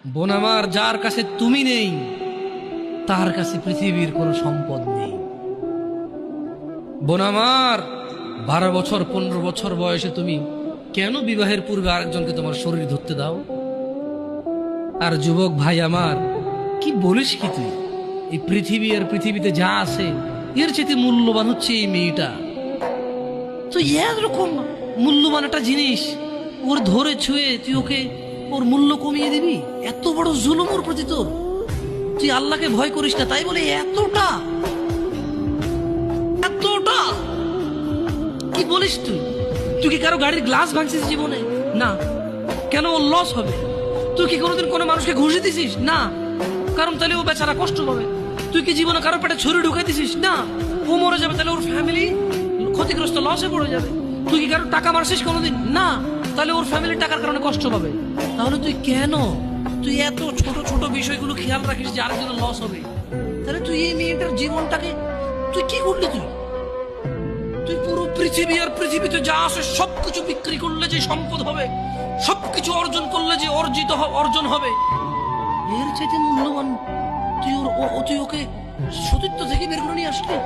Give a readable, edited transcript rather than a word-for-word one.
বোন আমার, যার কাছে তুমি নেই তার কাছে পৃথিবীর কোনো সম্পদ নেই। বোন আমার, 12 বছর 15 বছর বয়সে তুমি কেন বিবাহের পূর্বে আরেকজনকে তোমার শরীর ধরতে দাও? আর যুবক ভাই আমার, কি বলিস কি তুই? এই পৃথিবী আর পৃথিবীতে যা আছে এর চেয়ে মূল্যবান হচ্ছে এই মেয়েটা। তো এরকম মূল্যবান একটা জিনিস ওর ধরে ছুঁয়ে তুই ওকে ওর মূল্য কমিয়ে দিবি? এত বড় জুলুম ওর প্রতি তোর! তুই আল্লাহকে ভয় করিস না তাই বলে এতটা এতটা কি বলিস তুই? তুই কি কারো গাড়ির গ্লাস ভাঙছিস জীবনে? না। কেন? ওর লস হবে। তুই কি কোনোদিন কোনো মানুষকে ঘুষি দিছিস? না। কারণ তাহলে ও বেচারা কষ্ট পাবে। তুই কি জীবনে কারো পেটে ছুরি ঢুকাই দিছিস? না। ও মরে যাবে, তাহলে ওর ফ্যামিলি ক্ষতিগ্রস্ত, লসে পড়ে যাবে। তুই কি কারো টাকা মারছিস কোনোদিন? না। তাহলে ওর ফ্যামিলি টাকার কারণে কষ্ট পাবে। তাহলে তুই এত ছোট ছোট বিষয়গুলো খেয়াল রাখিস যে আরেকজনের লস হবে? তাহলে তুই এই মেয়েটার জীবনটাকে তুই কি করলি? তুই পুরো পৃথিবী আর পৃথিবীতে যা আছে সবকিছু বিক্রি করলে যে সম্পদ হবে, সবকিছু অর্জন করলে যে অর্জন হবে, এর চাইতে মূল্যবান তুই ওকে সতীত্ব থেকে বের করে নিয়ে আসলি।